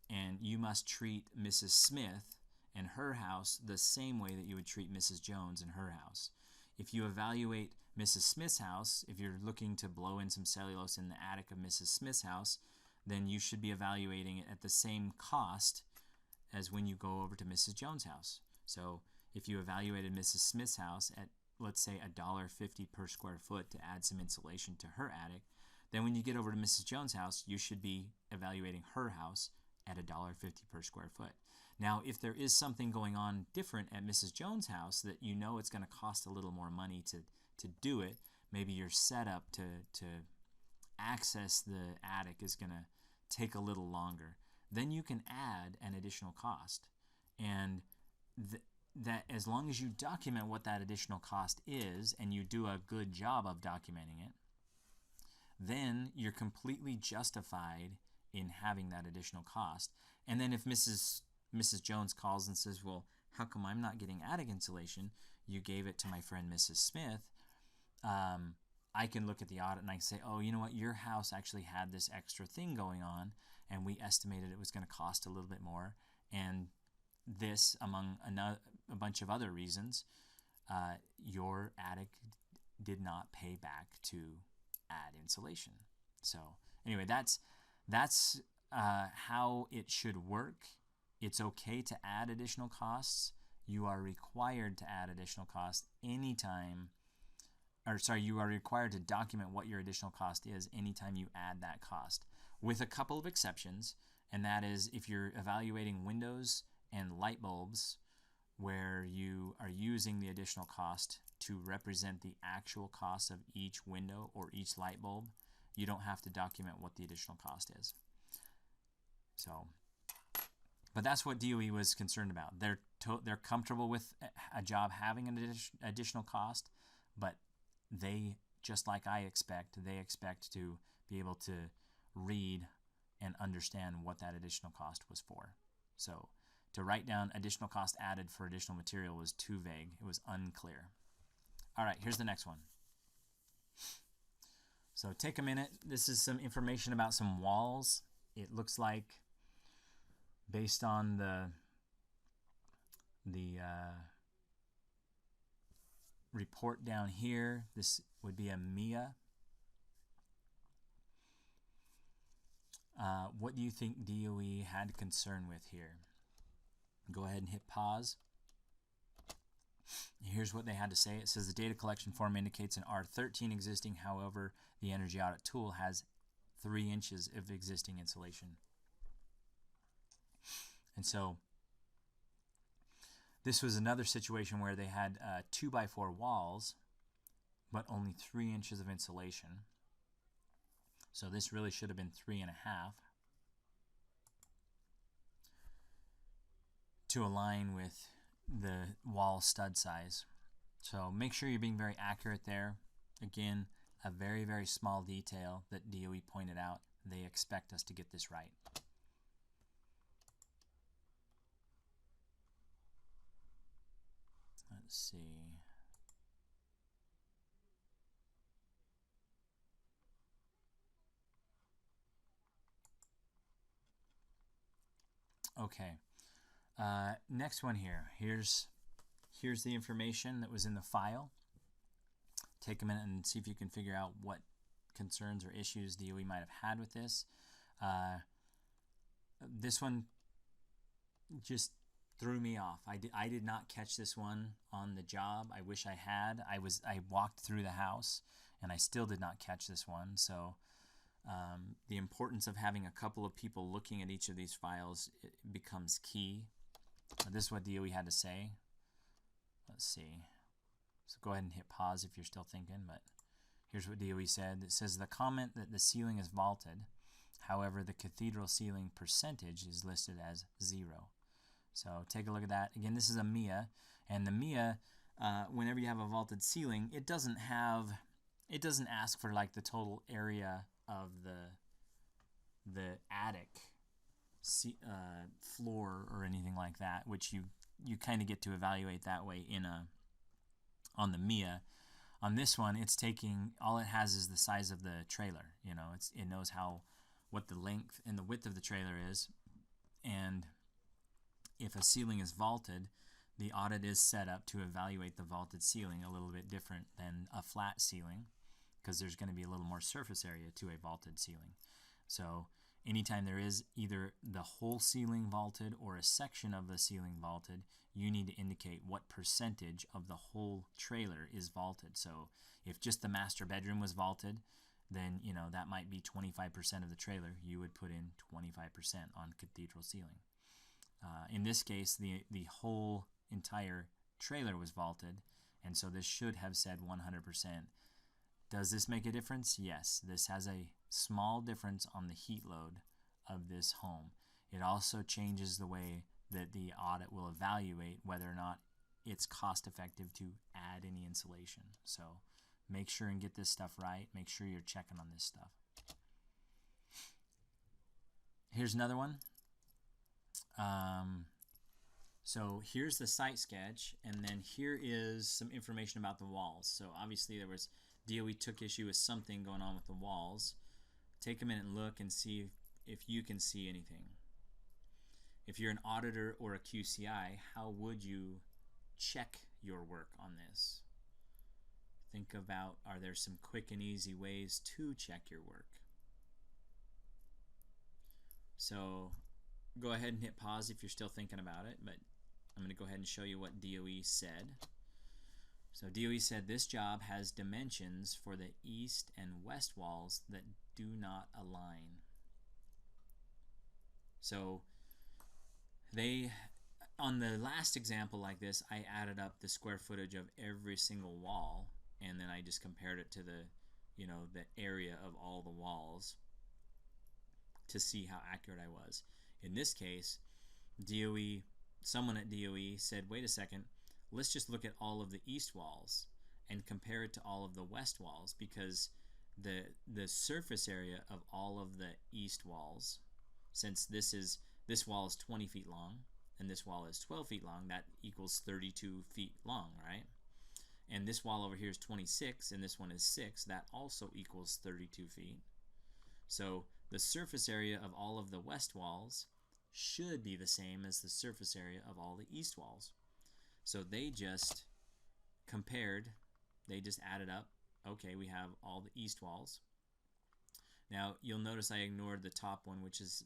and you must treat Mrs. Smith and her house the same way that you would treat Mrs. Jones and her house. If you evaluate Mrs. Smith's house, if you're looking to blow in some cellulose in the attic of Mrs. Smith's house, then you should be evaluating it at the same cost as when you go over to Mrs. Jones' house. So if you evaluated Mrs. Smith's house at, let's say, $1.50 per square foot to add some insulation to her attic, then when you get over to Mrs. Jones' house, you should be evaluating her house at $1.50 per square foot. Now, if there is something going on different at Mrs. Jones' house that you know it's going to cost a little more money to do it, maybe your setup to access the attic is going to take a little longer, then you can add an additional cost. And that as long as you document what that additional cost is and you do a good job of documenting it, then you're completely justified in having that additional cost. And then if Mrs. Jones calls and says, well, how come I'm not getting attic insulation? You gave it to my friend Mrs. Smith. I can look at the audit and I can say, oh, you know what, your house actually had this extra thing going on, and we estimated it was going to cost a little bit more. And this, among a bunch of other reasons, your attic did not pay back to add insulation. So anyway, that's how it should work. It's okay to add additional costs. You are required to add additional costs anytime, or sorry, you are required to document what your additional cost is anytime you add that cost, with a couple of exceptions, and that is if you're evaluating windows and light bulbs where you are using the additional cost to represent the actual cost of each window or each light bulb, you don't have to document what the additional cost is. So, but that's what DOE was concerned about. They're comfortable with a job having an additional cost, but they, just like I expect, they expect to be able to read and understand what that additional cost was for. So to write down additional cost added for additional material was too vague. It was unclear. All right, here's the next one. So take a minute. This is some information about some walls. It looks like, based on the report down here, this would be a MIA. What do you think DOE had concern with here? Go ahead and hit pause. Here's what they had to say. It says the data collection form indicates an R13 existing, however, the energy audit tool has 3 inches of existing insulation. And so this was another situation where they had 2x4 walls, but only 3 inches of insulation. So this really should have been 3.5 to align with the wall stud size. So make sure you're being very accurate there. Again, a very, very small detail that DOE pointed out. They expect us to get this right. Let's see. Okay. Next one here. Here's the information that was in the file. Take a minute and see if you can figure out what concerns or issues DOE might have had with this. This one just threw me off. I did not catch this one on the job. I wish I had. I walked through the house and I still did not catch this one. So the importance of having a couple of people looking at each of these files, it becomes key. This is what DOE had to say. Let's see. So go ahead and hit pause if you're still thinking, but here's what DOE said. It says the comment that the ceiling is vaulted, however, the cathedral ceiling percentage is listed as 0. So take a look at that. Again, this is a MIA, and the MIA, whenever you have a vaulted ceiling, it doesn't ask for like the total area of the attic floor or anything like that, which you kind of get to evaluate that way on the MIA. On this one, it's taking, all it has is the size of the trailer. You know, it knows what the length and the width of the trailer is, and if a ceiling is vaulted, the audit is set up to evaluate the vaulted ceiling a little bit different than a flat ceiling, because there's going to be a little more surface area to a vaulted ceiling. So anytime there is either the whole ceiling vaulted or a section of the ceiling vaulted, you need to indicate what percentage of the whole trailer is vaulted. So if just the master bedroom was vaulted, then that might be 25% of the trailer. You would put in 25% on cathedral ceiling. In this case, the whole entire trailer was vaulted, and so this should have said 100%. Does this make a difference? Yes. This has a small difference on the heat load of this home. It also changes the way that the audit will evaluate whether or not it's cost effective to add any insulation. So make sure and get this stuff right. Make sure you're checking on this stuff. Here's another one. So here's the site sketch, and then here is some information about the walls. So obviously DOE took issue with something going on with the walls. Take a minute and look and see if you can see anything. If you're an auditor or a QCI, how would you check your work on this? Think about, are there some quick and easy ways to check your work? So go ahead and hit pause if you're still thinking about it, but I'm going to go ahead and show you what DOE said. So DOE said this job has dimensions for the east and west walls that do not align. So they, on the last example like this, I added up the square footage of every single wall, and then I just compared it to the, the area of all the walls to see how accurate I was. In this case, someone at DOE said, wait a second, let's just look at all of the east walls and compare it to all of the west walls, because the surface area of all of the east walls, since this wall is 20 feet long and this wall is 12 feet long, that equals 32 feet long, right? And this wall over here is 26 and this one is 6, that also equals 32 feet. So the surface area of all of the west walls should be the same as the surface area of all the east walls. So they just compared, they just added up, okay, we have all the east walls. Now you'll notice I ignored the top one, which is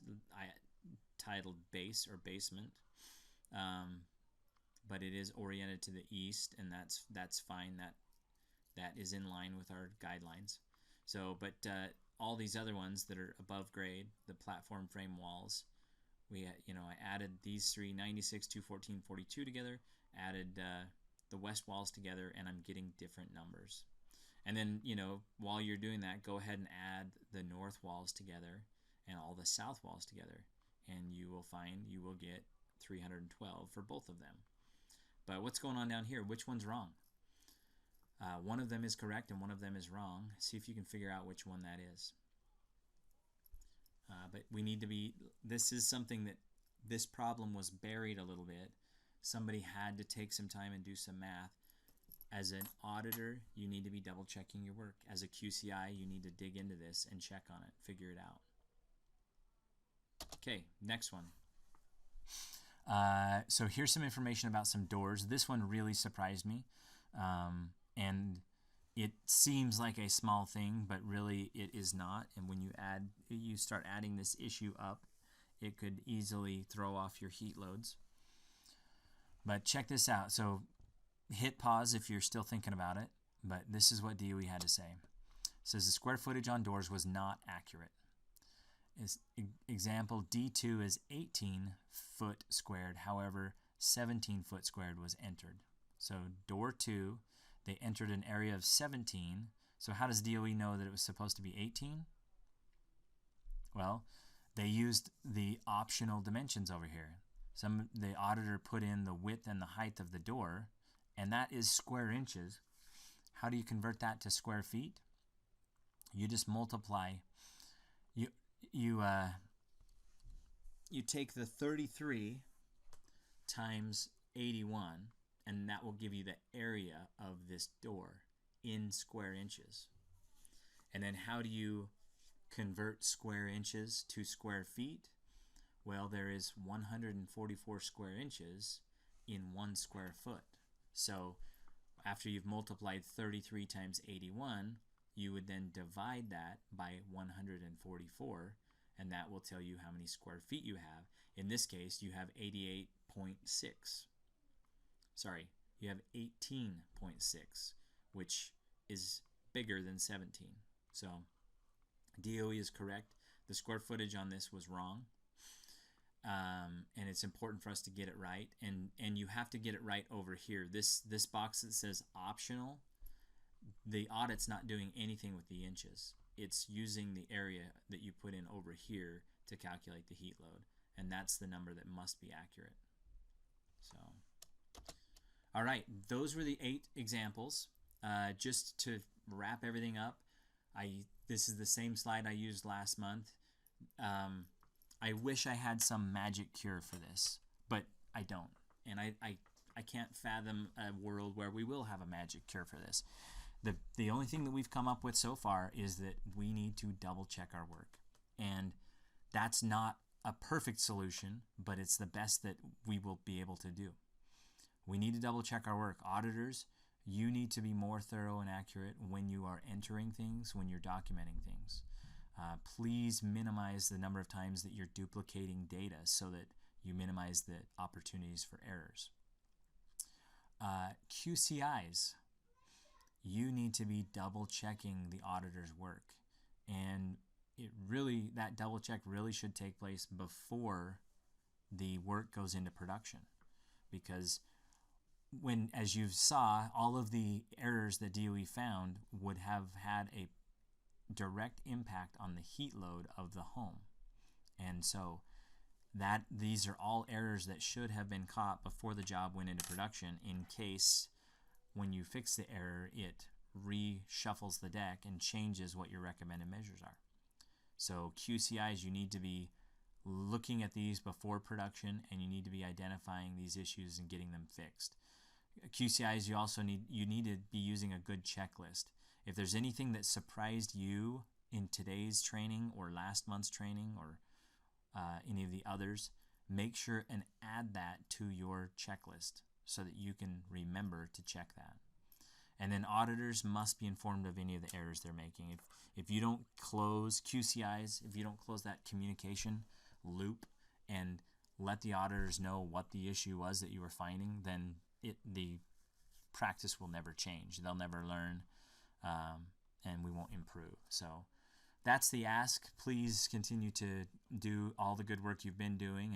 titled base or basement, but it is oriented to the east, and that's fine. That is in line with our guidelines. So, but all these other ones that are above grade, the platform frame walls, I added these three, 96, 214, 42 together, added the west walls together, and I'm getting different numbers. And then, while you're doing that, go ahead and add the north walls together and all the south walls together, and you will find you will get 312 for both of them. But what's going on down here? Which one's wrong? One of them is correct and one of them is wrong. See if you can figure out which one that is. But we need to be, this is something that, this problem was buried a little bit. Somebody had to take some time and do some math. As an auditor, you need to be double checking your work. As a QCI, you need to dig into this and check on it, figure it out. Okay, next one. So here's some information about some doors. This one really surprised me. And it seems like a small thing, but really it is not. And when you start adding this issue up, it could easily throw off your heat loads. But check this out. So hit pause if you're still thinking about it, but this is what DOE had to say. It says the square footage on doors was not accurate. Example D2 is 18 foot squared, however 17 foot squared was entered. So door 2, they entered an area of 17. So how does DOE know that it was supposed to be 18? Well, they used the optional dimensions over here. The auditor put in the width and the height of the door, and that is square inches. How do you convert that to square feet? You just multiply. You take the 33 times 81, and that will give you the area of this door in square inches. And then how do you convert square inches to square feet? Well, there is 144 square inches in 1 square foot. So after you've multiplied 33 times 81, you would then divide that by 144, and that will tell you how many square feet you have. In this case, you have 88.6. Sorry, you have 18.6, which is bigger than 17. So DOE is correct. The square footage on this was wrong. And it's important for us to get it right, and you have to get it right over here. This box that says optional, the audit's not doing anything with the inches. It's using the area that you put in over here to calculate the heat load, and that's the number that must be accurate. So, all right, those were the 8 examples. Just to wrap everything up, this is the same slide I used last month. I wish I had some magic cure for this, but I don't. And I can't fathom a world where we will have a magic cure for this. The only thing that we've come up with so far is that we need to double check our work. And that's not a perfect solution, but it's the best that we will be able to do. We need to double check our work. Auditors, you need to be more thorough and accurate when you are entering things, when you're documenting things. Please minimize the number of times that you're duplicating data so that you minimize the opportunities for errors. QCIs, you need to be double checking the auditor's work, and that double check really should take place before the work goes into production, because as you saw, all of the errors that DOE found would have had a direct impact on the heat load of the home, and so these are all errors that should have been caught before the job went into production, in case when you fix the error it reshuffles the deck and changes what your recommended measures are. So QCIs, you need to be looking at these before production, and you need to be identifying these issues and getting them fixed. QCIs, you need to be using a good checklist. If there's anything that surprised you in today's training or last month's training or any of the others, make sure and add that to your checklist so that you can remember to check that. And then auditors must be informed of any of the errors they're making. If you don't close QCIs, if you don't close that communication loop and let the auditors know what the issue was that you were finding, then the practice will never change. They'll never learn, and we won't improve. So that's the ask. Please continue to do all the good work you've been doing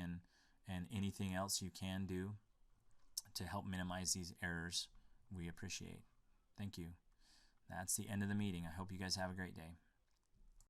and anything else you can do to help minimize these errors. We appreciate. Thank you. That's the end of the meeting. I hope you guys have a great day.